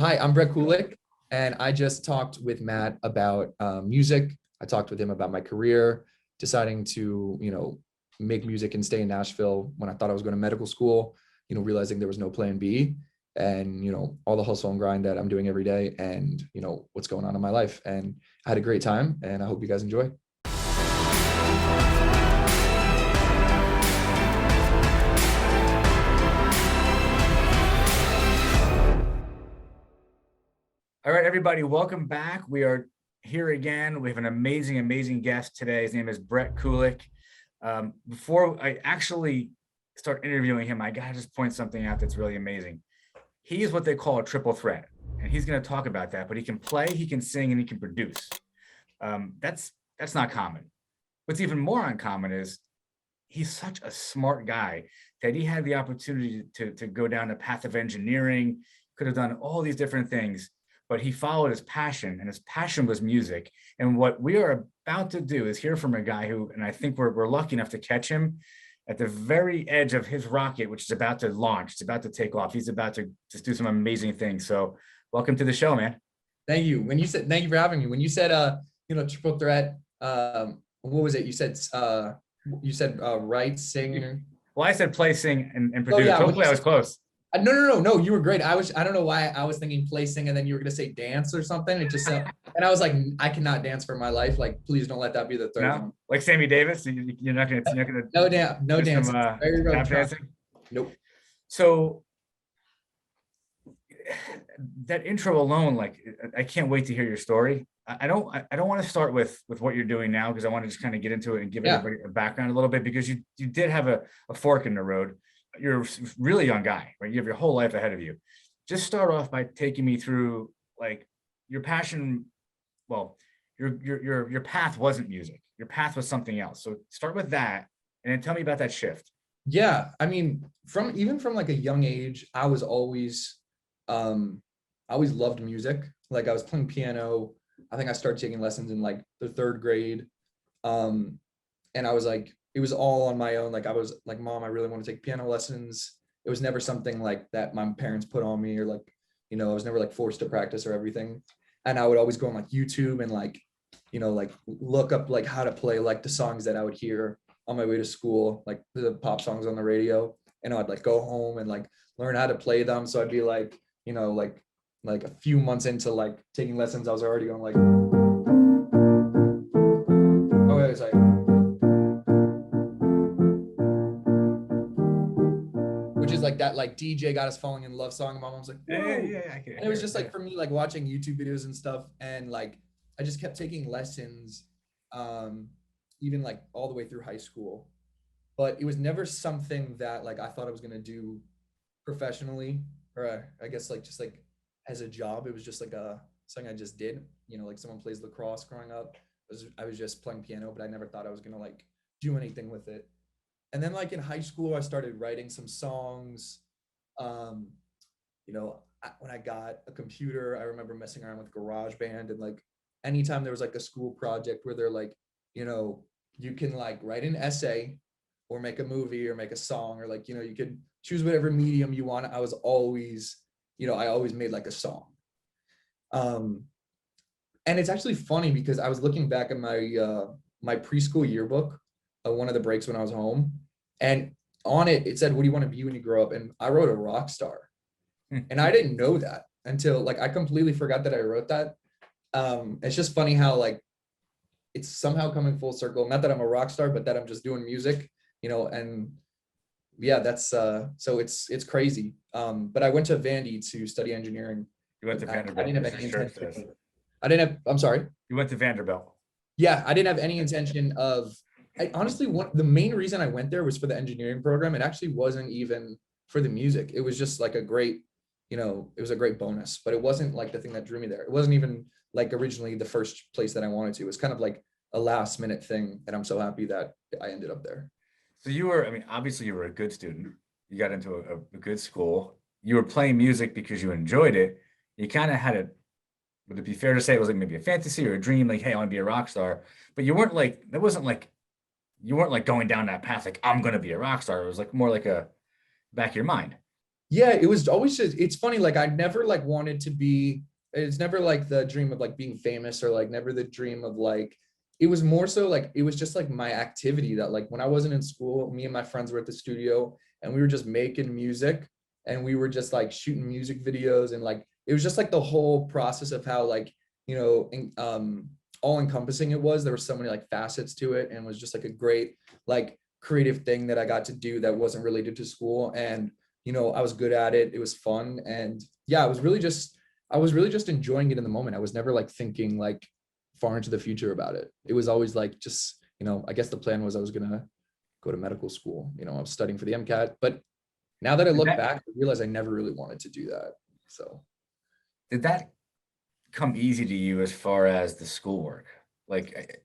Hi, I'm Brett Koolik, and I just talked with Matt about music. I talked with him about my career, deciding to, make music and stay in Nashville when I thought I was going to medical school, realizing there was no plan B, and, all the hustle and grind that I'm doing every day, and, what's going on in my life. And I had a great time, and I hope you guys enjoy. All right, everybody, welcome back. We are here again. We have an amazing guest today. His name is Brett Koolik. Before I actually start interviewing him, I gotta just point something out that's really amazing. He is what they call a triple threat, and he's gonna talk about that, but he can play, he can sing, and he can produce. That's not common. What's even more uncommon is he's such a smart guy that he had the opportunity to go down the path of engineering, could have done all these different things, but he followed his passion, and his passion was music. And what we are about to do is hear from a guy who, and I think we're lucky enough to catch him at the very edge of his rocket, which is about to launch. It's about to take off. He's about to just do some amazing things. So welcome to the show, man. Thank you. Thank you for having me. When you said, triple threat, what was it? You said, write, sing. Well, I said play, sing, and produce. Oh, yeah, hopefully I was close. No, you were great. I don't know why I was thinking play, sing, and then you were gonna say dance or something. It just and I was like, I cannot dance for my life. Like, please don't let that be the third one. Like Sammy Davis, you're not gonna no dance. Tap dancing. Nope. So that intro alone, like, I can't wait to hear your story. I don't want to start with what you're doing now, because I want to just kind of get into it and give everybody a background a little bit, because you did have a fork in the road. You're a really young guy, right? You have your whole life ahead of you. Just start off by taking me through, like, your passion. Well, your path wasn't music. Your path was something else. So start with that, and then tell me about that shift. Yeah, I mean, from like a young age, I always loved music. Like, I was playing piano. I think I started taking lessons in like the third grade. And I was like, it was all on my own. Like, I was like, Mom, I really want to take piano lessons. It was never something like that my parents put on me, or like, I was never like forced to practice or everything. And I would always go on like YouTube and like, like look up like how to play like the songs that I would hear on my way to school, like the pop songs on the radio. And I'd like go home and like learn how to play them. So I'd be like, like a few months into like taking lessons, I was already going like, oh, wait, sorry. Which is like that, like DJ Got Us Falling in Love song. My mom's like, whoa. Yeah. And it was just like, for me, like watching YouTube videos and stuff. And like, I just kept taking lessons, even like all the way through high school. But it was never something that like I thought I was going to do professionally, or I guess like just like as a job. It was just like something I just did, like someone plays lacrosse growing up. I was just playing piano, but I never thought I was going to like do anything with it. And then like in high school, I started writing some songs. When I got a computer, I remember messing around with GarageBand, and like anytime there was like a school project where they're like, you can like write an essay or make a movie or make a song, or like, you could choose whatever medium you want. I was always, I always made like a song. And it's actually funny because I was looking back at my preschool yearbook, one of the breaks when I was home, and on it said, what do you want to be when you grow up? And I wrote a rock star. And I didn't know that until like I completely forgot that I wrote that. It's just funny how like it's somehow coming full circle. Not that I'm a rock star, but that I'm just doing music, and yeah, that's so it's crazy. But I went to Vandy to study engineering. You went to Vanderbilt. I didn't have any intention. I'm sorry. You went to Vanderbilt. Yeah, I didn't have any intention of. Honestly, the main reason I went there was for the engineering program. It actually wasn't even for the music. It was just like a great, it was a great bonus, but it wasn't like the thing that drew me there. It wasn't even like originally the first place that I wanted to. It was kind of like a last minute thing. And I'm so happy that I ended up there. So obviously you were a good student. You got into a good school. You were playing music because you enjoyed it. You kind of had it. Would it be fair to say it was like maybe a fantasy or a dream? Like, hey, I want to be a rock star. But you weren't like, you weren't like going down that path like, I'm going to be a rock star. It was like more like a back of your mind. Yeah, it was always just, it's funny, like I never like wanted to be, it's never like the dream of like being famous or like never the dream of like, it was more so like, it was just like my activity that like when I wasn't in school, me and my friends were at the studio and we were just making music and we were just like shooting music videos and like, it was just like the whole process of how like, you know, all encompassing it was. There were so many like facets to it and it was just like a great like creative thing that I got to do that wasn't related to school. And you know, I was good at it. It was fun. And yeah, I was really just enjoying it in the moment. I was never like thinking like far into the future about it. It was always like, just, you know, I guess the plan was I was going to go to medical school. You know, I was studying for the MCAT, but now that I look back, I realize I never really wanted to do that. So did that come easy to you as far as the schoolwork? Like,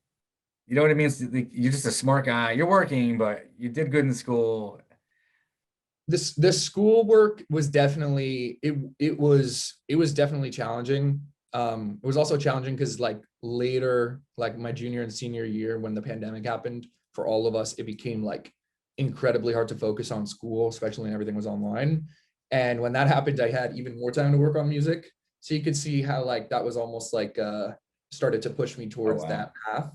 you know what I mean? You're just a smart guy. You're working, but you did good in school. This schoolwork was definitely it was definitely challenging. It was also challenging because like later, like my junior and senior year when the pandemic happened, for all of us, it became like incredibly hard to focus on school, especially when everything was online. And when that happened, I had even more time to work on music. So you could see how like that was almost like started to push me towards that path.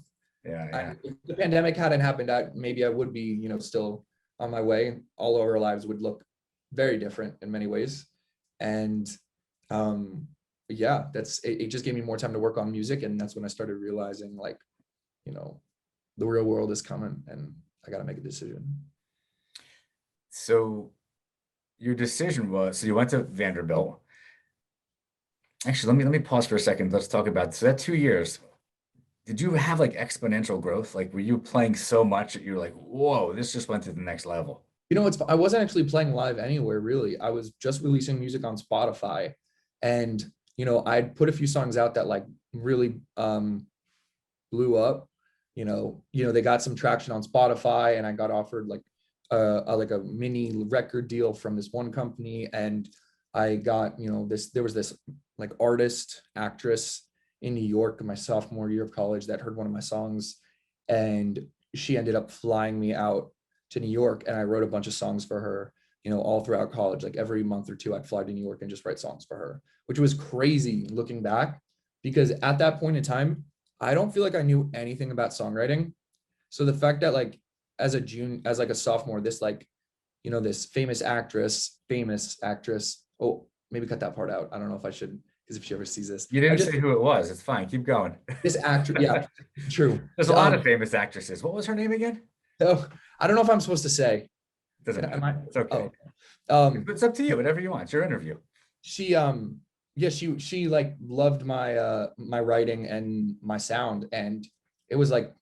Yeah. If the pandemic hadn't happened, maybe I would be, you know, still on my way. All of our lives would look very different in many ways. And yeah, it just gave me more time to work on music. And that's when I started realizing like, you know, the real world is coming and I got to make a decision. So your decision was, so you went to Vanderbilt. Actually, let me pause for a second. Let's talk about, so that 2 years, did you have like exponential growth? Like, were you playing so much that you're like, whoa, this just went to the next level? You know, I wasn't actually playing live anywhere really. I was just releasing music on Spotify, and you know, I'd put a few songs out that like really blew up. They got some traction on Spotify, and I got offered like a mini record deal from this one company, and I got, you know, there was this like artist actress in New York in my sophomore year of college that heard one of my songs, and she ended up flying me out to New York, and I wrote a bunch of songs for her, you know, all throughout college. Like every month or two, I'd fly to New York and just write songs for her, which was crazy looking back, because at that point in time, I don't feel like I knew anything about songwriting. So the fact that like as like a sophomore, this like, you know, this famous actress. Oh, maybe cut that part out. I don't know if I should, because if she ever sees this. You didn't say who it was. It's fine. Keep going. This actress, yeah, true. There's a lot of famous actresses. What was her name again? Oh, I don't know if I'm supposed to say. Doesn't matter. It's okay. It's up to you. Whatever you want. It's your interview. She yeah, she like loved my my writing and my sound, and it was like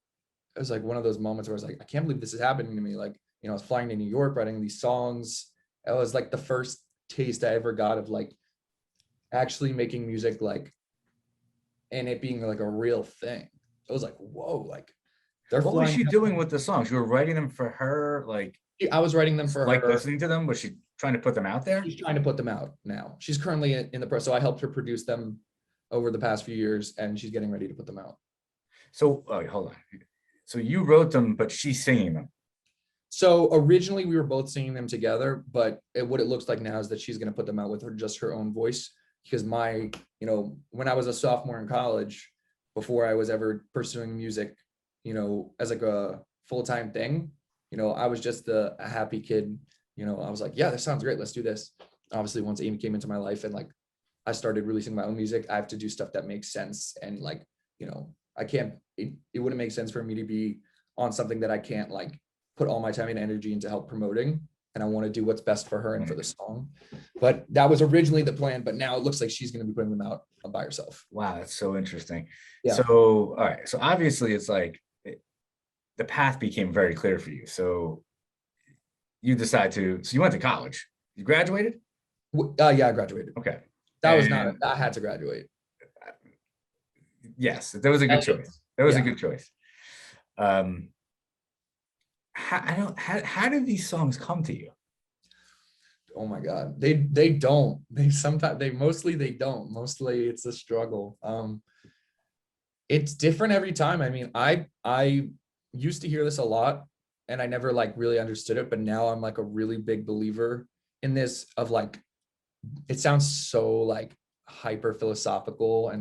one of those moments where I was like, I can't believe this is happening to me. Like, you know, I was flying to New York writing these songs. It was like the first taste I ever got of like actually making music, like, and it being like a real thing. It was like, whoa, like what was she doing with the songs? You were writing them for her, like I was writing them for like her. Listening to them? Was she trying to put them out there? She's trying to put them out now. She's currently in the process. So I helped her produce them over the past few years, and she's getting ready to put them out. So hold on. So you wrote them, but she's singing them. So originally we were both singing them together, but what it looks like now is that she's going to put them out with her own voice. Because you know, when I was a sophomore in college, before I was ever pursuing music, you know, as like a full-time thing, you know, I was just a happy kid. You know, I was like, yeah, this sounds great. Let's do this. Obviously, once Amy came into my life and like I started releasing my own music, I have to do stuff that makes sense. And like, you know, it wouldn't make sense for me to be on something that I can't like put all my time and energy into help promoting. And I want to do what's best for her and for the song. But that was originally the plan, but now it looks like she's going to be putting them out by herself. Wow, that's so interesting. Yeah. So, all right. So obviously it's like the path became very clear for you. So you decide so you went to college. You graduated? Yeah, I graduated. Okay. I had to graduate. Yes, that was a good choice. That was a good choice. How did these songs come to you? Oh my God, they don't. Mostly it's a struggle. It's different every time. I mean, I used to hear this a lot and I never like really understood it, but now I'm like a really big believer in this of like, it sounds so like hyper philosophical,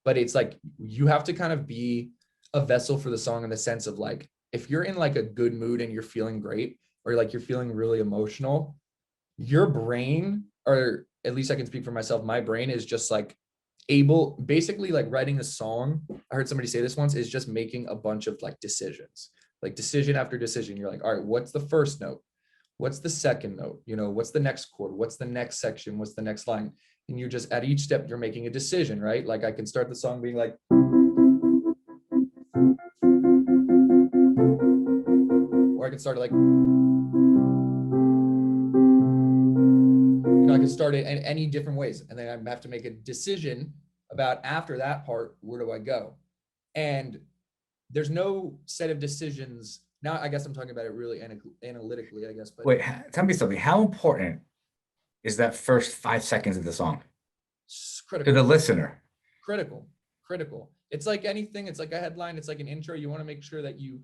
but it's like you have to kind of be a vessel for the song in the sense of like, if you're in like a good mood and you're feeling great, or like you're feeling really emotional, your brain, or at least I can speak for myself, my brain is just like basically like writing a song. I heard somebody say this once, is just making a bunch of like decisions, like decision after decision. You're like, all right, what's the first note? What's the second note? What's the next chord? What's the next section? What's the next line? And you're just at each step, you're making a decision, right? Like I can start the song being like, or I can start it like, I can start it in any different ways. And then I have to make a decision about after that part, where do I go? And there's no set of decisions. Now, I guess I'm talking about it really analytically, I guess. But wait, tell me something. How important is that first 5 seconds of the song to the listener? Critical. It's like anything. It's like a headline. It's like an intro. You want to make sure that you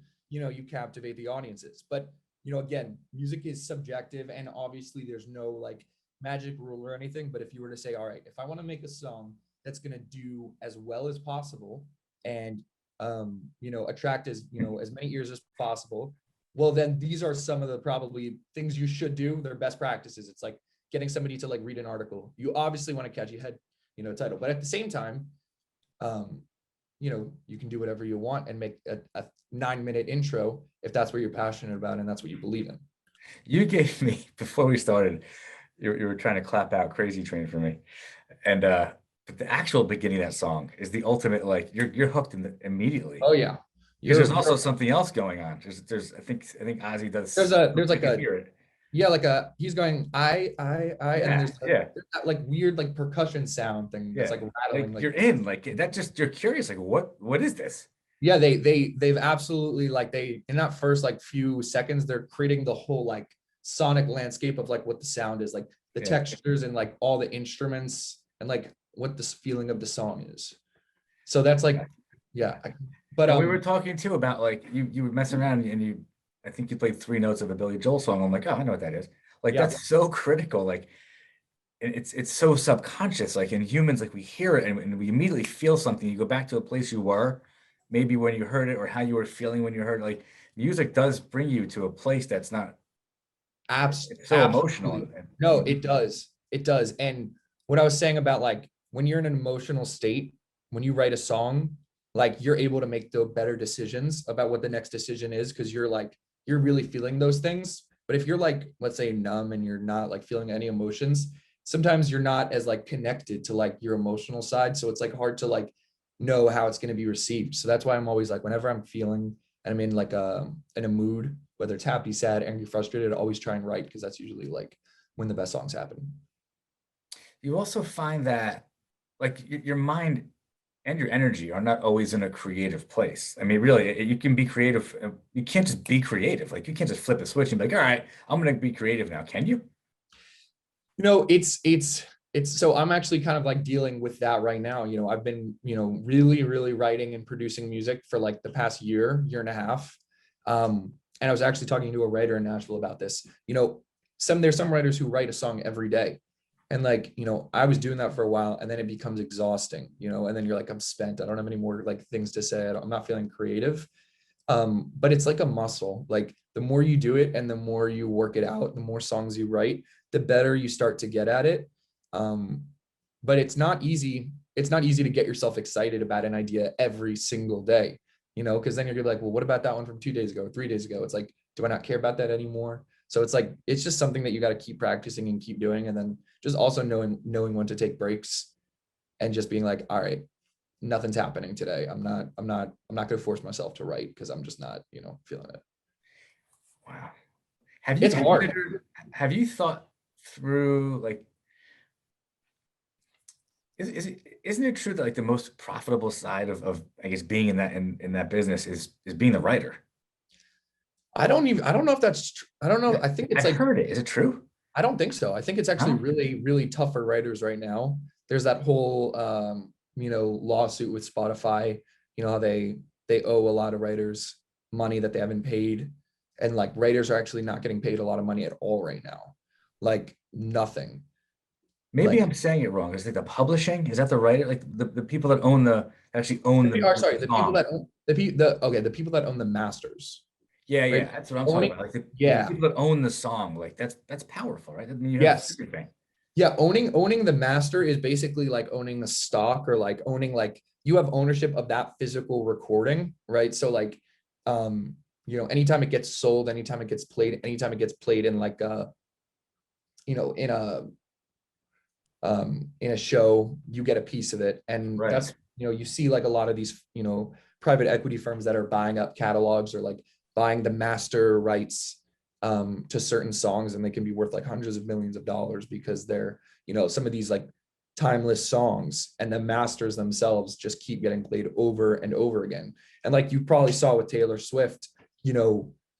captivate the audiences. But, again, music is subjective, and obviously there's no like magic rule or anything. But if you were to say, all right, if I want to make a song that's going to do as well as possible and, attract as many ears as possible, well, then these are some of the probably things you should do. They're best practices. It's like getting somebody to like read an article. You obviously want to catch a head, title, but at the same time, you can do whatever you want and make a 9-minute intro if that's what you're passionate about and that's what you believe in. You gave me, before we started, you were trying to clap out Crazy Train for me. And but the actual beginning of that song is the ultimate, like you're hooked immediately. Oh yeah. Because there's also something else going on. There's I think Ozzy does. There's like he's going and there's that like weird like percussion sound thing that's like rattling. Like you're in like that, just you're curious like what is this? Yeah, they've absolutely like in that first like few seconds they're creating the whole like sonic landscape of like what the sound is, like the textures and like all the instruments and like what this feeling of the song is. So that's like but we were talking too about like you were messing around and I think you played 3 notes of a Billy Joel song. I'm like, oh, I know what that is. Like that's so critical. Like it's so subconscious. Like in humans, like we hear it and we immediately feel something. You go back to a place you were, maybe when you heard it, or how you were feeling when you heard it. Like music does bring you to a place that's not so emotional. No, it does. And what I was saying about like when you're in an emotional state, when you write a song, like you're able to make the better decisions about what the next decision is, because you're really feeling those things. But if you're like, let's say, numb and you're not like feeling any emotions, sometimes you're not as like connected to like your emotional side. So it's like hard to like know how it's going to be received. So that's why I'm always like, whenever I'm feeling and I'm in like in a mood, whether it's happy, sad, angry, frustrated, I always try and write, because that's usually like when the best songs happen. You also find that like your mind and your energy are not always in a creative place. I mean, really, you can be creative. You can't just be creative. Like you can't just flip a switch and be like, all right, I'm going to be creative now. Can you? It's so I'm actually kind of like dealing with that right now. I've been, really, really writing and producing music for like the past year and a half. And I was actually talking to a writer in Nashville about this. There's some writers who write a song every day. And like, I was doing that for a while, and then it becomes exhausting, and then you're like, I'm spent. I don't have any more like things to say. I'm not feeling creative. But it's like a muscle. Like the more you do it and the more you work it out, the more songs you write, the better you start to get at it. But it's not easy. It's not easy to get yourself excited about an idea every single day, because then you're gonna be like, well, what about that one from 2 days ago, 3 days ago? It's like, do I not care about that anymore? So it's like, it's just something that you got to keep practicing and keep doing. And then just also knowing when to take breaks and just being like, all right, nothing's happening today. I'm not going to force myself to write because I'm just not, feeling it. Wow. It's hard. Have you thought through like, isn't it true that like the most profitable side of I guess being in that business is being the writer? I don't know if that's true. I don't know. I think it's I've heard it. Is it true? I don't think so. I think it's actually really, really tough for writers right now. There's that whole, lawsuit with Spotify, how they owe a lot of writers money that they haven't paid. And like writers are actually not getting paid a lot of money at all right now. like nothing. Maybe I'm saying it wrong. Is it the publishing? Is that the writer? Like the people that actually own the sorry, the people song. that own the people that own the masters. Yeah, right? yeah, that's what I'm talking about. Like the people that own the song, like that's powerful, right? I mean, you have everything. Yeah, owning the master is basically like owning the stock, or like owning, like you have ownership of that physical recording, right? So like, anytime it gets sold, anytime it gets played in like in a show, you get a piece of it. And that's, you see like a lot of these, private equity firms that are buying up catalogs, or like buying the master rights to certain songs, and they can be worth like hundreds of millions of dollars, because they're, some of these like timeless songs, and the masters themselves just keep getting played over and over again. And like you probably saw with Taylor Swift,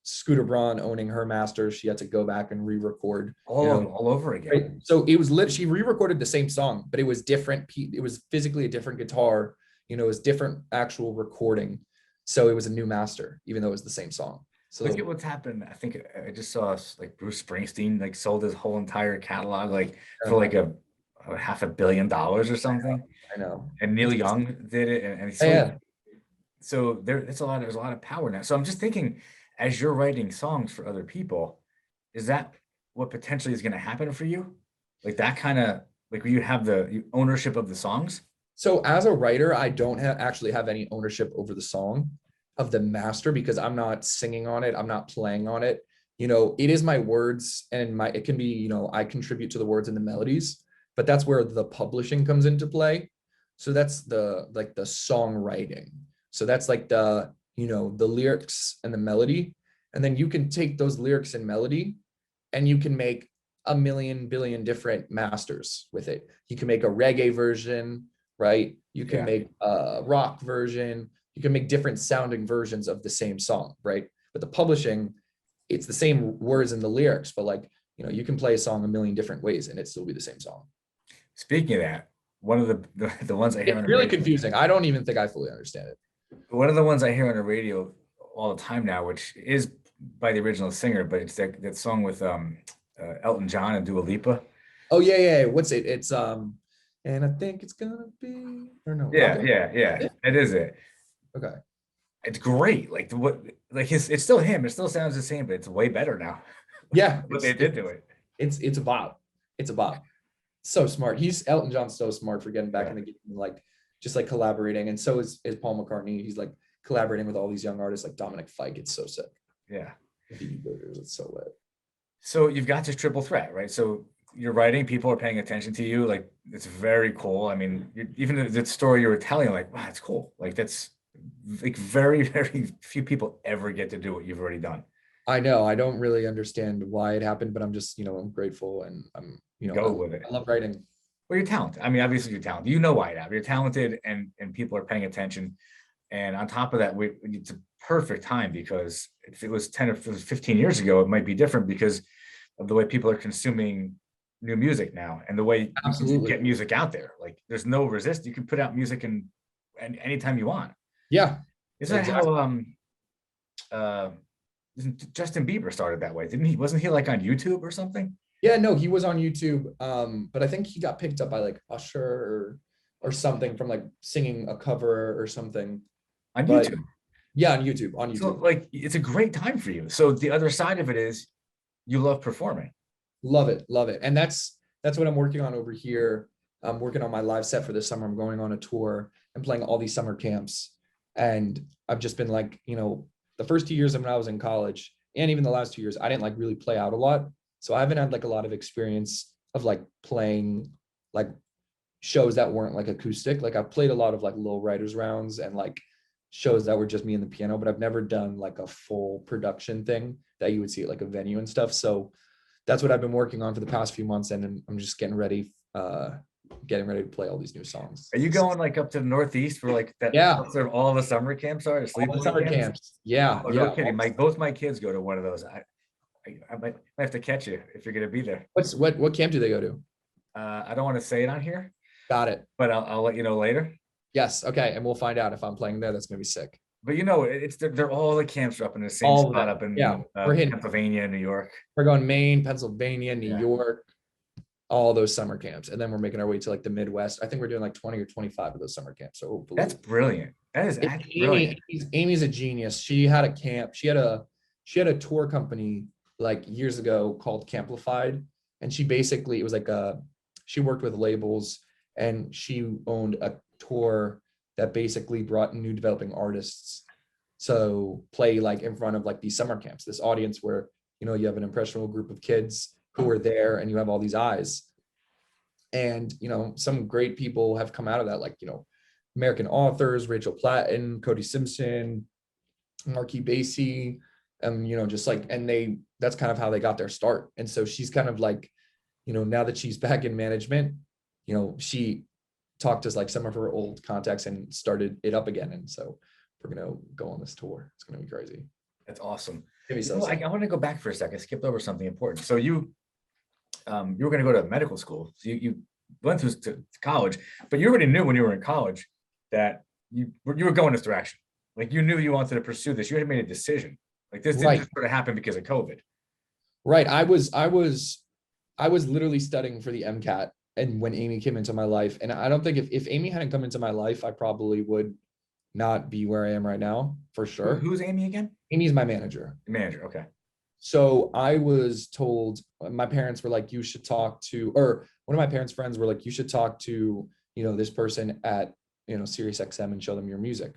Scooter Braun owning her masters, she had to go back and re-record all over again. Right? So it was she re-recorded the same song, but it was different. It was physically a different guitar, it was different actual recording. So it was a new master, even though it was the same song. So look at what's happened. I think I just saw like Bruce Springsteen like sold his whole entire catalog like for like a $500 million or something. I know. And Neil Young did it, and so there's a lot of power now. So I'm just thinking, as you're writing songs for other people, is that what potentially is going to happen for you? Like that kind of like where you have the ownership of the songs? So as a writer, I don't actually have any ownership over the song of the master, because I'm not singing on it. I'm not playing on it. It is my words, and it can be, I contribute to the words and the melodies, but that's where the publishing comes into play. So that's the songwriting. So that's like the lyrics and the melody. And then you can take those lyrics and melody, and you can make a billion different masters with it. You can make a reggae version, right? You can make a rock version. You can make different sounding versions of the same song, right? But the publishing, it's the same words and the lyrics, but like, you can play a song a million different ways and it still be the same song. Speaking of that, one of the ones I hear on the radio, confusing. I don't even think I fully understand it. One of the ones I hear on the radio all the time now, which is by the original singer, but it's that song with Elton John and Dua Lipa. Oh yeah. What's it? It's and I think it's gonna be, or no. Yeah. It is it. Okay. It's great. Like it's still him. It still sounds the same, but it's way better now. Yeah. What they did to it. It's a bop. It's a bop. So smart. Elton John's so smart for getting back in the game, like just like collaborating. And so is Paul McCartney. He's like collaborating with all these young artists like Dominic Fike. It's so sick. Yeah. It's so lit. So you've got this triple threat, right? So you're writing, people are paying attention to you. Like it's very cool. I mean, even the story you were telling, like, wow, it's cool. Like that's like very, very few people ever get to do what you've already done. I know. I don't really understand why it happened, but I'm just, I'm grateful, and I'm, go with it. I love writing. Well, you're talented. I mean, obviously you're talented. You know why it happened. You're talented, and people are paying attention. And on top of that, it's a perfect time, because if it was 10 or 15 years ago, it might be different because of the way people are consuming new music now, and the way you get music out there. Like there's no resist. You can put out music and anytime you want. Yeah. Isn't that how Justin Bieber started that way? Didn't he? Wasn't he like on YouTube or something? Yeah, no, he was on YouTube. But I think he got picked up by like Usher or something, from like singing a cover or something. On YouTube. Yeah, on YouTube. So like it's a great time for you. So the other side of it is you love performing. Love it. And that's what I'm working on over here. I'm working on my live set for this summer. I'm going on a tour and playing all these summer camps. And I've just been like, the first 2 years when I was in college, and even the last 2 years, I didn't like really play out a lot. So I haven't had like a lot of experience of like playing like shows that weren't like acoustic. Like I've played a lot of like little writers rounds and like shows that were just me and the piano, but I've never done like a full production thing that you would see at like a venue and stuff. So that's what I've been working on for the past few months, and I'm just getting ready to play all these new songs. Are you going like up to the Northeast for like that? Yeah. Sort of all the summer camps are? All the summer camps. Yeah. Oh, no kidding. Both my kids go to one of those. I might have to catch you if you're going to be there. What camp do they go to? I don't want to say it on here. Got it. But I'll let you know later. Yes. Okay. And we'll find out if I'm playing there. That's going to be sick. but they're all the camps are up in the same All of spot them. up in Yeah, we're hitting. Pennsylvania, New York. We're going Maine, Pennsylvania, New Yeah. York, all those summer camps, and then we're making our way to like the Midwest. I think we're doing like 20 or 25 of those summer camps. So hopefully, That's brilliant. That's brilliant. Amy's a genius. She had a camp. She had a tour company like years ago called Camplified, and she basically, it was like she worked with labels, and she owned a tour that basically brought new developing artists so play like in front of like these summer camps, this audience where you have an impressionable group of kids who are there, and you have all these eyes. And some great people have come out of that, like American authors, Rachel Platten, Cody Simpson, Marquis Basie, just like, and that's kind of how they got their start. And so she's kind of like, now that she's back in management, she talked to like some of her old contacts and started it up again. And so we're gonna go on this tour. It's gonna be crazy. That's awesome. I want to go back for a second. I skipped over something important. So you were going to go to medical school. So you went to college, but you already knew when you were in college that you were going this direction. Like you knew you wanted to pursue this. You had made a decision. Like this didn't just sort of happen because of COVID. Right. I was literally studying for the MCAT, and when Amy came into my life, and I don't think if Amy hadn't come into my life, I probably would not be where I am right now, for sure. Who's Amy again? Amy's my manager. Manager, okay. So I was told, my parents were like, you should talk to, or one of my parents' friends were like, you should talk to, this person at, Sirius XM and show them your music,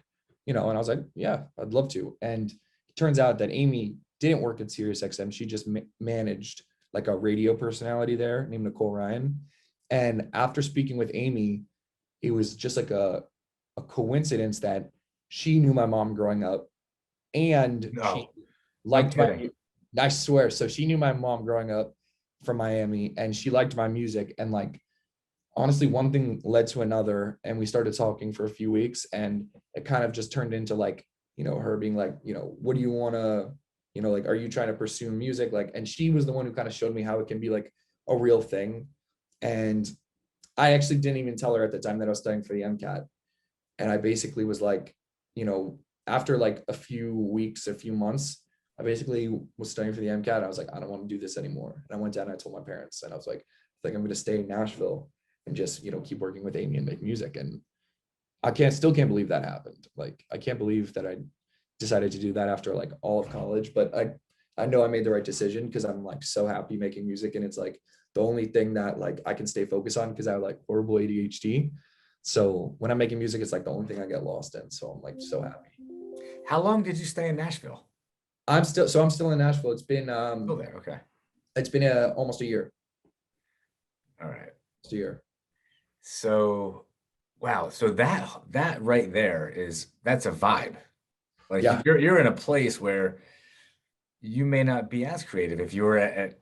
and I was like, yeah, I'd love to. And it turns out that Amy didn't work at Sirius XM. She just managed like a radio personality there named Nicole Ryan. And after speaking with Amy, it was just like a coincidence that she knew my mom growing up, and she liked I swear. So she knew my mom growing up from Miami, and she liked my music. And like, honestly, one thing led to another, and we started talking for a few weeks, and it kind of just turned into like, her being like, what do you want to, like, are you trying to pursue music? Like, and she was the one who kind of showed me how it can be like a real thing. And I actually didn't even tell her at the time that I was studying for the MCAT. And I basically was like, after like a few weeks, a few months, I basically was studying for the MCAT. I was like, I don't want to do this anymore. And I went down and I told my parents, and I was like, I'm going to stay in Nashville and just, keep working with Amy and make music. And I still can't believe that happened. Like, I can't believe that I decided to do that after like all of college, but I know I made the right decision, because I'm like so happy making music. And it's like the only thing that like I can stay focused on, because I have like horrible ADHD. So when I'm making music, it's like the only thing I get lost in. So I'm like so happy. How long did you stay in Nashville? I'm still in Nashville. It's been oh, there, okay. It's been almost a year. All right. Almost a year. So wow. So that right there that's a vibe. Like you're in a place where you may not be as creative if you were at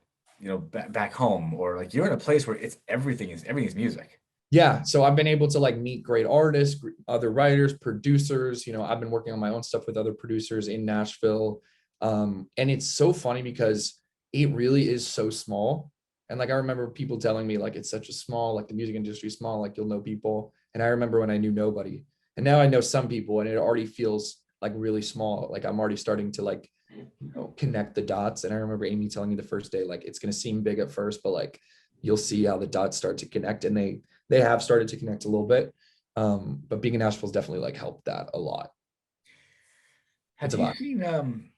back home, or like you're in a place where everything's music. Yeah. So I've been able to like meet great artists, other writers, producers. I've been working on my own stuff with other producers in Nashville. And it's so funny because it really is so small. And like, I remember people telling me like, it's such a small, like the music industry is small, like you'll know people. And I remember when I knew nobody, and now I know some people, and it already feels like really small. Like I'm already starting to like, connect the dots. And I remember Amy telling me the first day, like, it's going to seem big at first, but like, you'll see how the dots start to connect. And they have started to connect a little bit. But being in Nashville's definitely like helped that a lot. Have you seen,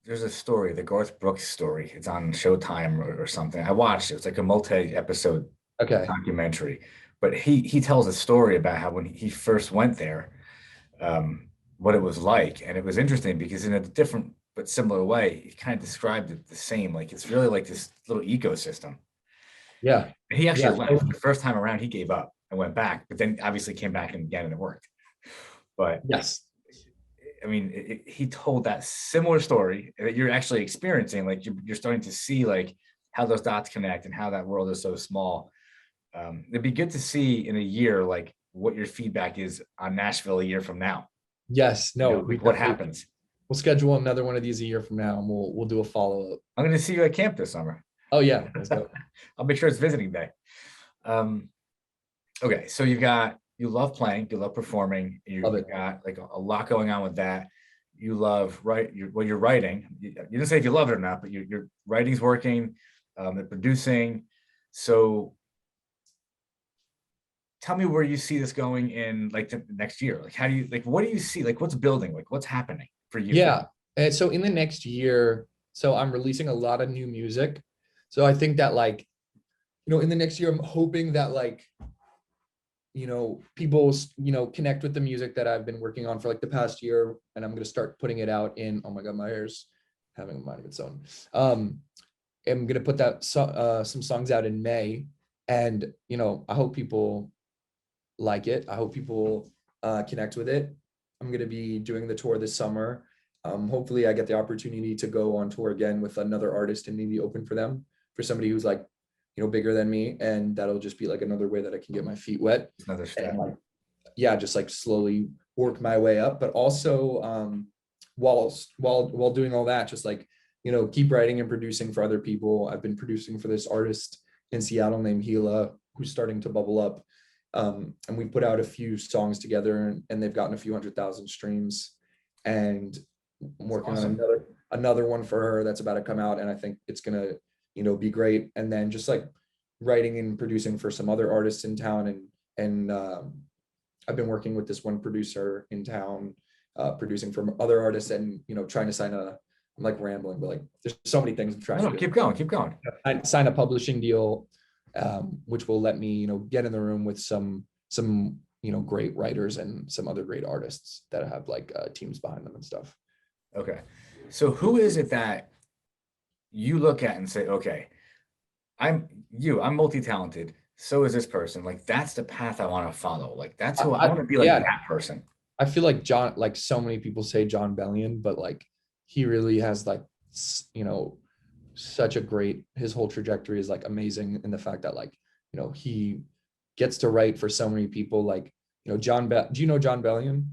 there's a story, the Garth Brooks story. It's on Showtime or something. I watched it. It's like a multi-episode documentary. But he tells a story about how when he first went there, what it was like. And it was interesting because in a different but similar way, he kind of described it the same. Like it's really like this little ecosystem. Yeah. And he actually left. The first time around, he gave up and went back, but then obviously came back and again, and it worked. But yes. I mean, he told that similar story that you're actually experiencing. Like you're starting to see like how those dots connect and how that world is so small. It'd be good to see in a year, like what your feedback is on Nashville a year from now. Yes. No. What happens? We'll schedule another one of these a year from now, and we'll do a follow-up. I'm going to see you at camp this summer. Oh yeah. Let's go. I'll make sure it's visiting day. Okay. So you've got you love playing, you love performing, you Love it. got like a lot going on with that. You love what you're writing. You didn't say if you love it or not, but your writing's working, the producing. So tell me where you see this going in like the next year. Like, how do you, like, what do you see? Like, what's building? Like, what's happening for you? Yeah. And so in the next year, so I'm releasing a lot of new music. So I think that like, in the next year, I'm hoping that like, people, connect with the music that I've been working on for like the past year. And I'm going to start putting it out in, oh my God, my hair's having a mind of its own. I'm going to put that some songs out in May. And, I hope people like it. I hope people connect with it. I'm going to be doing the tour this summer. Hopefully I get the opportunity to go on tour again with another artist and maybe open for them, for somebody who's like, bigger than me. And that'll just be like another way that I can get my feet wet. Another step. And like, yeah, just like slowly work my way up. But also while doing all that, just like, keep writing and producing for other people. I've been producing for this artist in Seattle named Gila, who's starting to bubble up. And we put out a few songs together, and they've gotten a few 100,000 streams. And I'm working on another one for her that's about to come out, and I think it's gonna, be great. And then just like writing and producing for some other artists in town, and I've been working with this one producer in town, producing for other artists, and trying to sign I'm like rambling, but like there's so many things I'm trying to do. Keep going. I sign a publishing deal, which will let me, get in the room with some great writers and some other great artists that have like teams behind them and stuff. Okay. So who is it that you look at and say, okay, I'm multi-talented. So is this person. Like, that's the path I want to follow. Like, that's who I want to be, like that person. I feel like John, like so many people say John Bellion, but like he really has like, such a great, his whole trajectory is like amazing in the fact that like, he gets to write for so many people. Like, do you know John Bellion?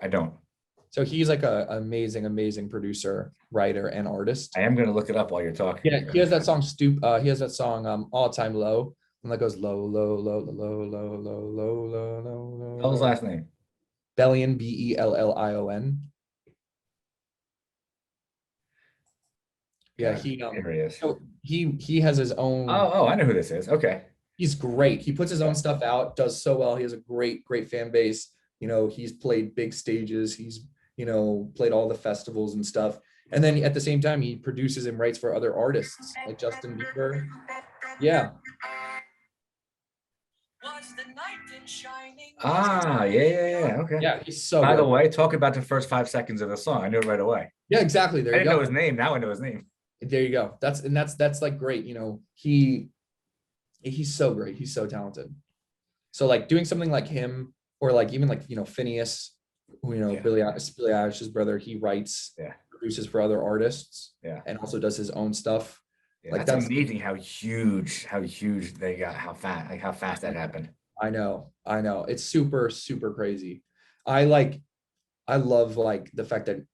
I don't. So he's like a amazing producer, writer, and artist. I am going to look it up while you're talking. Yeah, he has that song he has that song All Time Low, and that goes low, low, low, low, low, low, low, low, low. Tell his last name. Bellion, Bellion. Yeah, he has his own. Oh, I know who this is. Okay. He's great. He puts his own stuff out, does so well. He has a great fan base. He's played big stages. He's, played all the festivals and stuff. And then at the same time, he produces and writes for other artists like Justin Bieber. Yeah. Yeah. Okay. Yeah, he's so By good. the way, talk about the first 5 seconds of the song. I knew it right away. Yeah, exactly. There I you didn't go. know his name. Now I know his name. There you go. That's like great. He's so great. He's so talented. So like doing something like him, or like even like, Phineas, who, Billie Eilish's brother, he writes, produces for other artists, and also does his own stuff. Yeah, like that's amazing how huge they got, how fast that happened. I know. It's super crazy. I love like the fact that,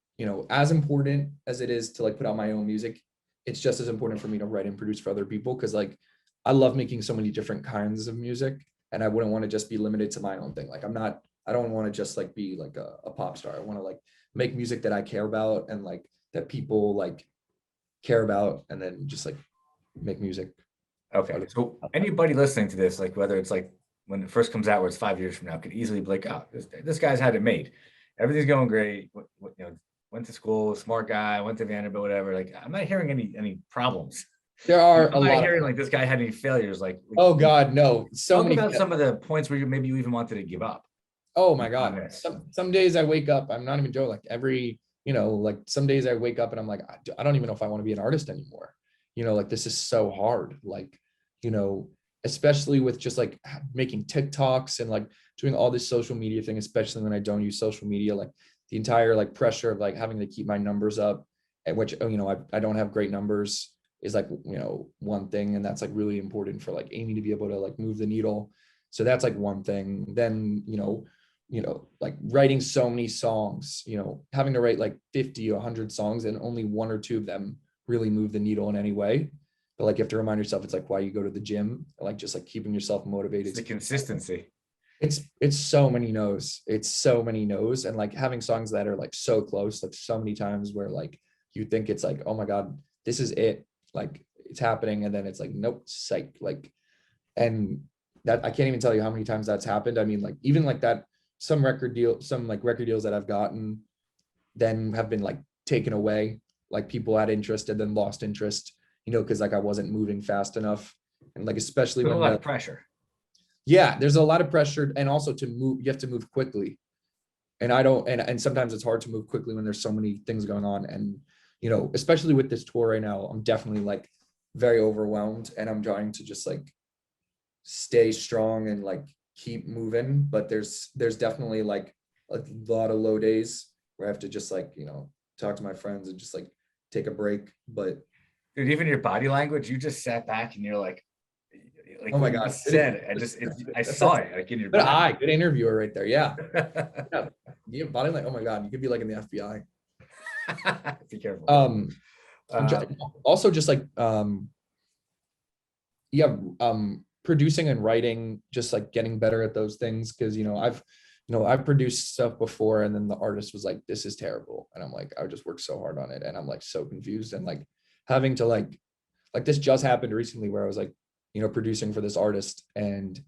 as important as it is to like put out my own music, it's just as important for me to write and produce for other people. Cause like, I love making so many different kinds of music, and I wouldn't want to just be limited to my own thing. Like I don't want to just like be like a pop star. I want to like make music that I care about, and like that people like care about, and then just like make music. Okay. So anybody listening to this, like whether it's like when it first comes out, where it's 5 years from now, could easily be like, oh, this guy's had it made. Everything's going great. Went to school, smart guy, went to Vanderbilt, whatever. Like, I'm not hearing any problems. There are I'm not hearing like this guy had any failures. Like, oh God, no. So many about some of the points where maybe you even wanted to give up. Oh my God. Some days I wake up, I'm not even joking. Like like some days I wake up and I'm like, I don't even know if I want to be an artist anymore. Like this is so hard. Like, especially with just like making TikToks and like doing all this social media thing, especially when I don't use social media, like the entire like pressure of like having to keep my numbers up, at which, I don't have great numbers, is like, one thing. And that's like really important for like Amy to be able to like move the needle. So that's like one thing. Then, like writing so many songs, having to write like 50 or 100 songs, and only 1 or 2 of them really move the needle in any way. But like you have to remind yourself, it's like why you go to the gym, like just like keeping yourself motivated. It's the consistency. It's so many no's. It's so many no's. And like having songs that are like so close, like so many times where like you think it's like, oh my God, this is it. Like it's happening. And then it's like, nope, psych. Like, and that I can't even tell you how many times that's happened. I mean, like even like that, some record deals that I've gotten then have been like taken away. Like people had interest and then lost interest, because like I wasn't moving fast enough. And like especially There's when a lot of pressure. Yeah, there's a lot of pressure, and also to move, you have to move quickly. And I don't, and sometimes it's hard to move quickly when there's so many things going on. And, especially with this tour right now, I'm definitely like very overwhelmed, and I'm trying to just like stay strong and like keep moving. But there's definitely like a lot of low days where I have to just like, talk to my friends and just like take a break. But dude, even your body language, you just sat back and you're like oh my what God, you said, I saw it like in your body. Good interviewer right there. Yeah. Yeah, body like, oh my God, you could be like in the FBI. Be careful. Also just like producing and writing, just like getting better at those things, because I've produced stuff before and then the artist was like, this is terrible, and I'm like, I just worked so hard on it and I'm like so confused, and like having to like this just happened recently where I was like producing for this artist and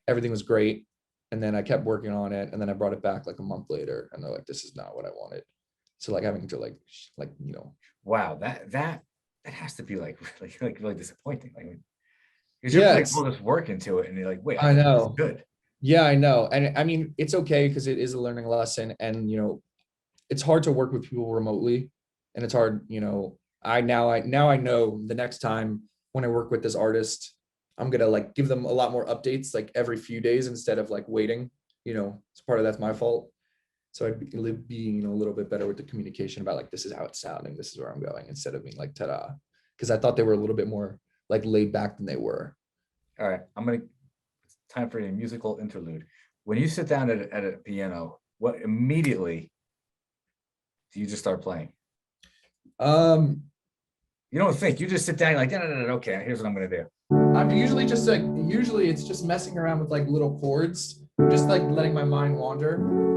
everything was great, and then I kept working on it, and then I brought it back like a month later and they're like, this is not what I wanted. So like having to like wow, that has to be like really disappointing. Like, because you're putting all this work into it and you're like, wait, I know it's good. Yeah, I know. And I mean, it's okay because it is a learning lesson, and it's hard to work with people remotely, and it's hard, I know the next time when I work with this artist, I'm gonna like give them a lot more updates like every few days instead of like waiting. It's part of that's my fault. So I'd be a little bit better with the communication about like, this is how it's sounding, this is where I'm going, instead of being like ta-da. Because I thought they were a little bit more like laid back than they were. All right, it's time for a musical interlude. When you sit down at a piano, what immediately do you just start playing? You don't think, you just sit down, like, no, okay, here's what I'm gonna do. I'm usually just like, it's just messing around with like little chords, just like letting my mind wander.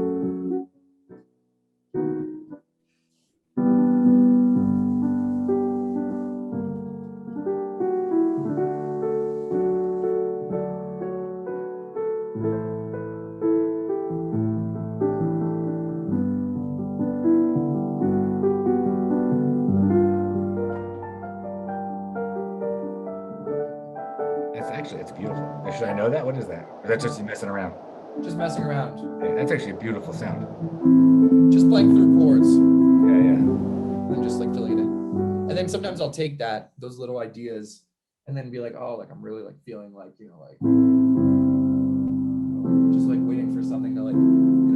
It's beautiful. Should I know that? What is that? Or is that just you messing around? Just messing around. Yeah, that's actually a beautiful sound. Just playing through chords. Yeah. And just like filling it in. And then sometimes I'll take those little ideas and then be like, oh, like I'm really like feeling like, like just like waiting for something to like,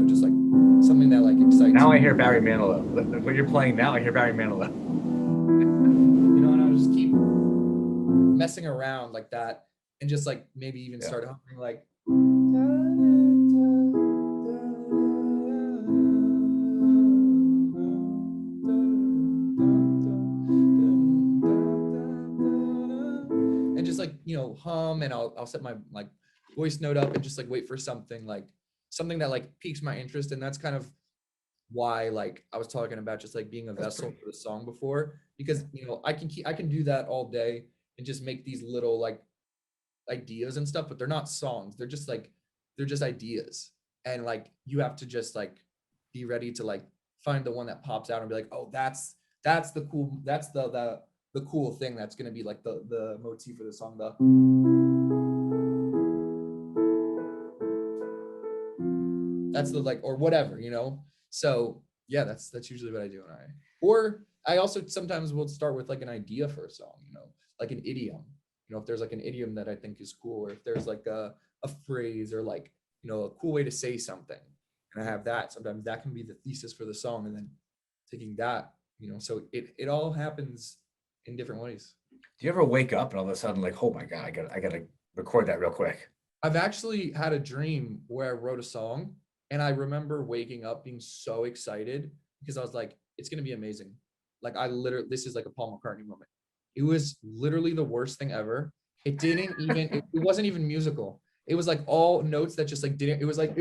just like something that like excites Now me. I hear Barry Manilow. What you're playing now, I hear Barry Manilow. And I'll just keep messing around like that. And just like maybe even start humming like, and just like hum, and I'll set my like voice note up and just like wait for something that like piques my interest. And that's kind of why like I was talking about just like being a vessel for the song before, because I can do that all day and just make these little like ideas and stuff, but they're not songs. They're just ideas. And like you have to just like be ready to like find the one that pops out and be like, oh, that's the cool thing that's going to be like the motif for the song, that's the like, or whatever, so yeah, that's usually what I do. Or I also sometimes will start with like an idea for a song, like an idiom. If there's like an idiom that I think is cool, or if there's like a phrase, or like, a cool way to say something, and I have that, sometimes that can be the thesis for the song, and then taking that, so it all happens in different ways. Do you ever wake up and all of a sudden like, oh my God, I gotta record that real quick? I've actually had a dream where I wrote a song, and I remember waking up being so excited because I was like, it's gonna be amazing. Like this is like a Paul McCartney moment. It was literally the worst thing ever. It wasn't even musical. it was like all notes that just like didn't, it was like,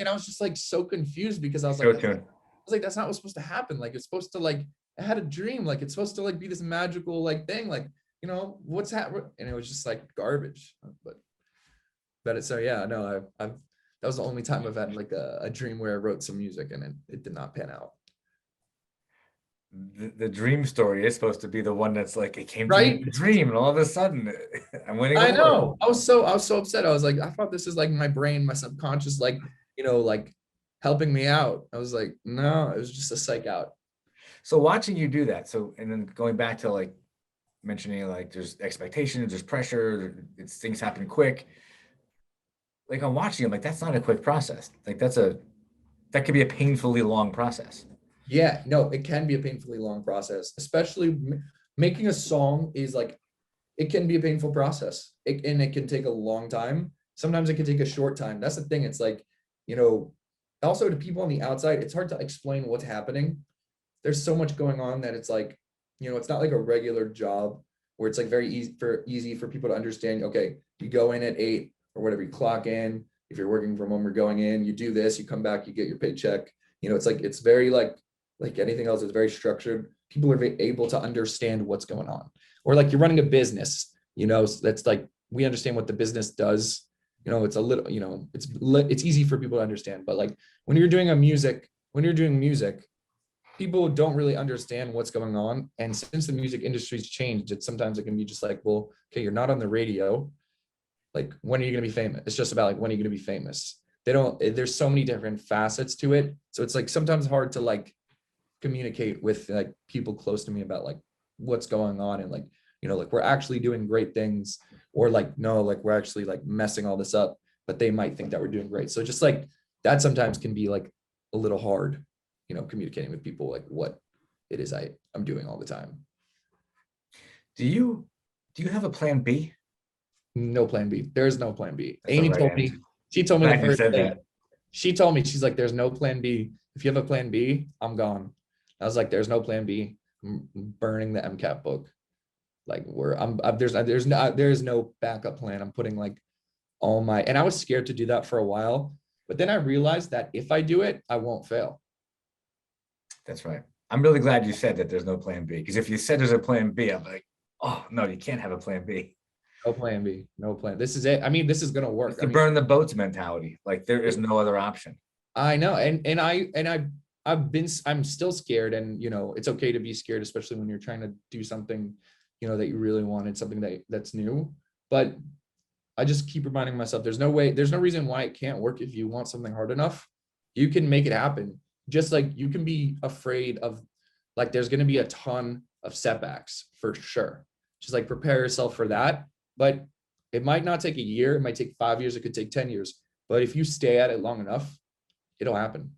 and I was just like so confused because I was like, that's not what's supposed to happen. Like, it's supposed to like, I had a dream, like it's supposed to like be this magical like thing, like, you know, what's happening? And it was just like garbage. But it's, so yeah, no, I've that was the only time I've had like a dream where I wrote some music and it did not pan out. The dream story is supposed to be the one that's like, it came to Right? me in a dream and all of a sudden I'm winning. I know. I was so upset. I was like, I thought this is like my brain, my subconscious, like, you know, like helping me out. I was like, no, it was just a psych out. So watching you do that. So, and then going back to like mentioning like there's expectations, there's pressure, it's things happen quick. Like I'm watching, I'm like, that's not a quick process. Like that could be a painfully long process. Yeah, no, it can be a painfully long process, especially making a song is like, it can be a painful process. And it can take a long time. Sometimes it can take a short time. That's the thing. It's like, you know, also to people on the outside, it's hard to explain what's happening. There's so much going on that it's like, you know, it's not like a regular job where it's like very easy for people to understand. Okay, you go in at 8 or whatever, you clock in. If you're working from home, you're going in, you do this, you come back, you get your paycheck. You know, it's like, it's very like anything else, it's very structured. People are able to understand what's going on. Or like you're running a business, you know, so that's like, we understand what the business does. You know, it's a little, you know, it's easy for people to understand. But like when you're doing music, people don't really understand what's going on. And since the music industry's changed, sometimes it can be just like, well, okay, you're not on the radio. Like, when are you going to be famous? It's just about like, when are you going to be famous? There's so many different facets to it. So it's like sometimes hard to like communicate with like people close to me about like what's going on and like, you know, like we're actually doing great things, or like, no, like we're actually like messing all this up, but they might think that we're doing great. So just like that sometimes can be like a little hard, you know, communicating with people like what it is I'm doing all the time. Do you have a plan B? No plan B. There's no plan B. That's Amy right told me, she told me the first day, she told me, she's like, there's no plan B. If you have a plan B, I'm gone. I was like, there's no plan B. I'm burning the MCAT book. Like there's no backup plan. I'm putting like all my, and I was scared to do that for a while, but then I realized that if I do it, I won't fail. That's right. I'm really glad you said that there's no plan B, because if you said there's a plan B, I'm like, oh no, you can't have a plan B. No plan B, no plan. This is it. I mean, this is gonna work. It's the burn the boats mentality. Like there is no other option. I know, I'm still scared, and you know, it's okay to be scared, especially when you're trying to do something, you know, that you really wanted, something that's new. But I just keep reminding myself, there's no reason why it can't work. If you want something hard enough, you can make it happen. Just like you can be afraid of, like, there's going to be a ton of setbacks for sure. Just like prepare yourself for that. But it might not take a year. It might take 5 years. It could take 10 years. But if you stay at it long enough, it'll happen.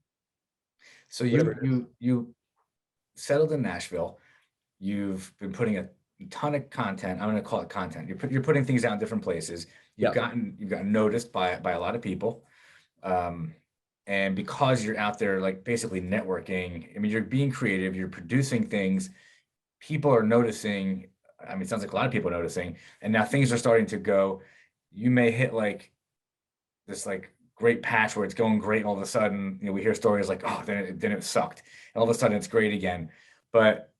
So you settled in Nashville. You've been putting a ton of content. I'm going to call it content. You're putting things out in different places. You've gotten noticed by a lot of people. And because you're out there, like basically networking, I mean, you're being creative, you're producing things, people are noticing. I mean, it sounds like a lot of people are noticing, and now things are starting to go. You may hit like this like great patch where it's going great, and all of a sudden, you know, we hear stories like, oh, then it sucked, and all of a sudden it's great again. But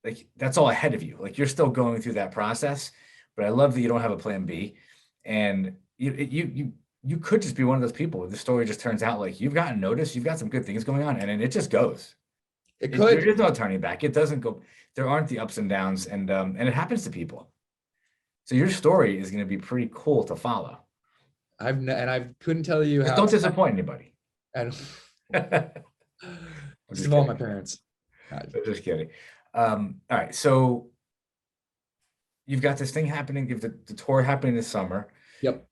like that's all ahead of you. Like you're still going through that process. But I love that you don't have a plan B, and you could just be one of those people where the story just turns out like you've gotten noticed, you've got some good things going on, and then it just goes. There is no turning back. It doesn't go. There aren't the ups and downs, and it happens to people. So your story is going to be pretty cool to follow. I couldn't tell you how. Don't disappoint anybody. And just of all my parents. Just kidding. All right, so you've got this thing happening. You've the tour happening this summer. Yep.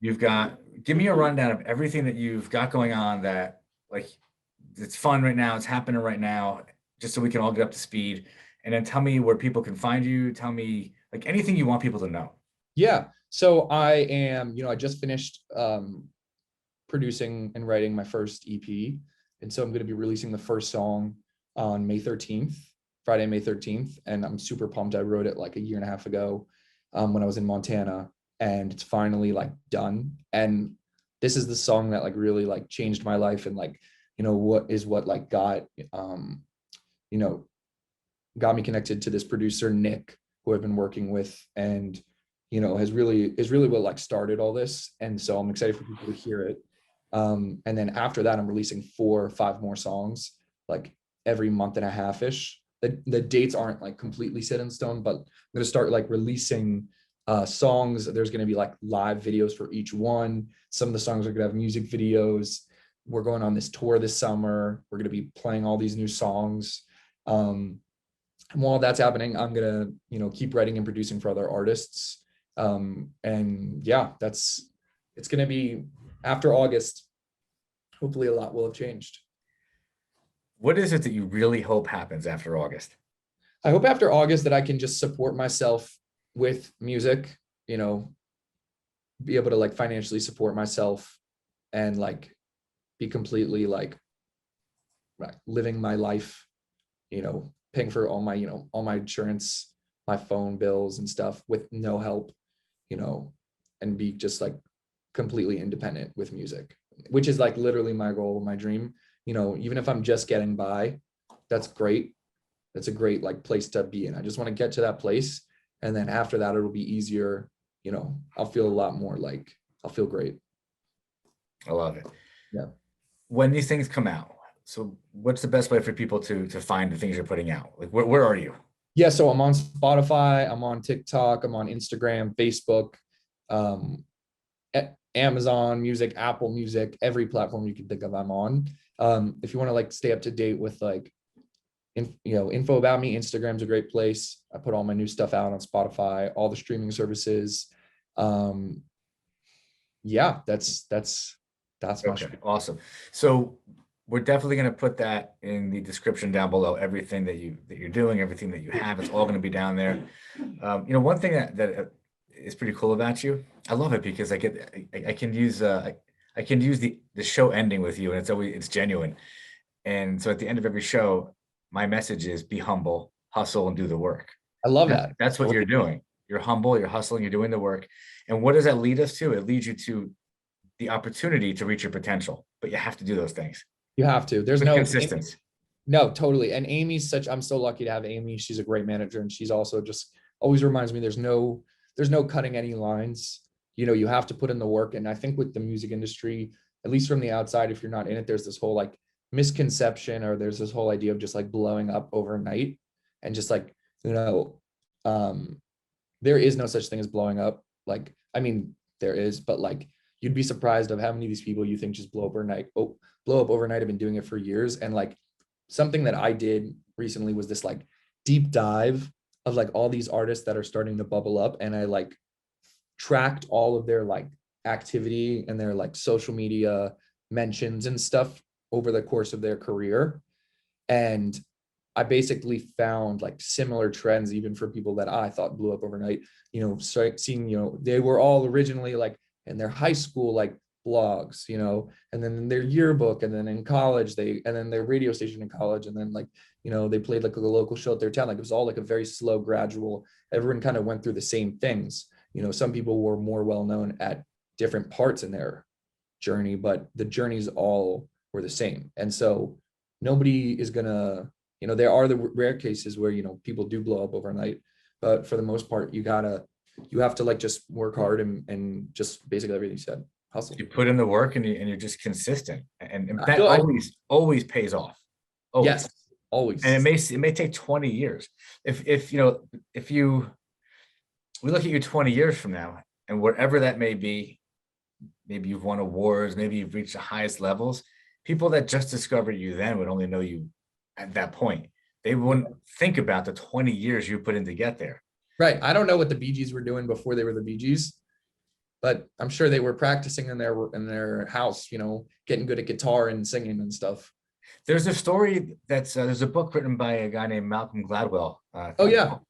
Give me a rundown of everything that you've got going on that like it's fun right now. It's happening right now, just so we can all get up to speed. And then tell me where people can find you. Tell me like anything you want people to know. Yeah. So I am, you know, I just finished producing and writing my first EP. And so I'm going to be releasing the first song on May 13th, Friday, May 13th. And I'm super pumped. I wrote it like a year and a half ago when I was in Montana. and it's finally like done. And this is the song that like really like changed my life, and like, what like got got me connected to this producer, Nick, who I've been working with, and is really what like started all this. And so I'm excited for people to hear it. And then after that, I'm releasing 4 or 5 more songs, like every month and a half ish. The dates aren't like completely set in stone, but I'm going to start like releasing songs. There's going to be like live videos for each one. Some of the songs are going to have music videos. We're going on this tour this summer. We're going to be playing all these new songs. And while that's happening, I'm going to, keep writing and producing for other artists. And yeah, it's going to be after August. Hopefully a lot will have changed. What is it that you really hope happens after August? I hope after August that I can just support myself with music, be able to like financially support myself and like be completely like living my life, paying for all my insurance, my phone bills and stuff with no help, and be just like completely independent with music, which is like literally my goal, my dream. Even if I'm just getting by, that's great. That's a great like place to be in. I just want to get to that place. And then after that, it'll be easier. I'll feel a lot more like I'll feel great. I love it. Yeah. When these things come out, so what's the best way for people to find the things you're putting out? Like, where are you? Yeah. So I'm on Spotify, I'm on TikTok, I'm on Instagram, Facebook, Amazon Music, Apple Music, every platform you can think of, I'm on. If you want to like stay up to date with like, info about me, Instagram's a great place. I put all my new stuff out on Spotify, all the streaming services. Yeah, that's my okay, awesome. So we're definitely going to put that in the description down below. Everything that you're doing, everything that you have, it's all going to be down there. One thing that is pretty cool about you, I love it because I can use the show ending with you, and it's genuine. And so at the end of every show, my message is be humble, hustle, and do the work. I love that. That's what you're doing. You're humble, you're hustling, you're doing the work. And what does that lead us to? It leads you to the opportunity to reach your potential, but you have to do those things. You have to. There's no consistency. No, totally. And I'm so lucky to have Amy. She's a great manager, and she's also just always reminds me there's no cutting any lines. You have to put in the work. And I think with the music industry, at least from the outside, if you're not in it, there's this whole like misconception, or there's this whole idea of just like blowing up overnight, and just like, there is no such thing as blowing up. Like, I mean, there is, but like, you'd be surprised of how many of these people you think just blow up overnight have been doing it for years. And like, something that I did recently was this like deep dive of like all these artists that are starting to bubble up, and I like tracked all of their like activity and their like social media mentions and stuff over the course of their career. And I basically found like similar trends, even for people that I thought blew up overnight, seeing, they were all originally like in their high school, like blogs, and then in their yearbook, and then in college, and then their radio station in college. And then like, they played like a local show at their town. Like it was all like a very slow, gradual, everyone kind of went through the same things. Some people were more well-known at different parts in their journey, but the journeys all were the same. And so nobody is gonna, there are the rare cases where, people do blow up overnight, but for the most part, you have to like just work hard and just basically everything you said, hustle. You put in the work, and you're just consistent, and that always pays off. Always. Yes, always. And it may take 20 years. If we look at you 20 years from now, and whatever that may be, maybe you've won awards, maybe you've reached the highest levels. People that just discovered you then would only know you at that point. They wouldn't think about the 20 years you put in to get there. Right. I don't know what the Bee Gees were doing before they were the Bee Gees, but I'm sure they were practicing in their house, getting good at guitar and singing and stuff. There's a story there's a book written by a guy named Malcolm Gladwell.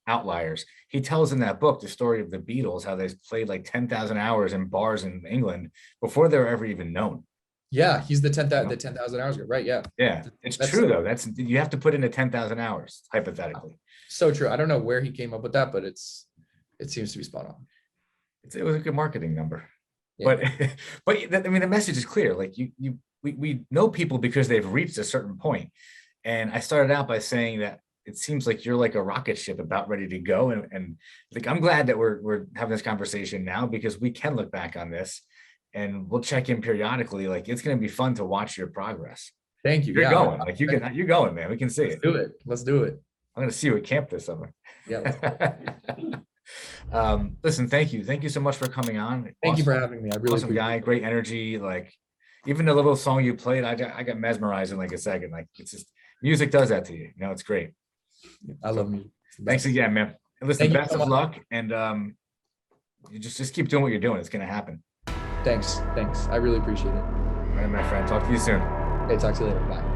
Outliers. He tells in that book the story of the Beatles, how they played like 10,000 hours in bars in England before they were ever even known. Yeah, he's the 10,000 hours ago, right? Yeah. Yeah, that's true though. You have to put in the 10,000 hours hypothetically. So true. I don't know where he came up with that, but it seems to be spot on. It was a good marketing number. Yeah. But I mean, the message is clear. Like we know people because they've reached a certain point. And I started out by saying that it seems like you're like a rocket ship about ready to go. And like, I'm glad that we're having this conversation now, because we can look back on this and we'll check in periodically. Like, it's going to be fun to watch your progress. Thank you. You're going, like you're going, man. We can see it. Let's do it. I'm going to see you at camp this summer. Yeah. Listen, thank you so much for coming on. Thank you for having me. I really awesome guy, great energy. Like, even the little song you played, I got mesmerized in like a second. Like, it's just, music does that to you. You know, it's great. I love music. Thanks again, man. And listen, best of luck, and you just keep doing what you're doing. It's gonna happen. Thanks. I really appreciate it. All right, my friend. Talk to you soon. Okay, talk to you later. Bye.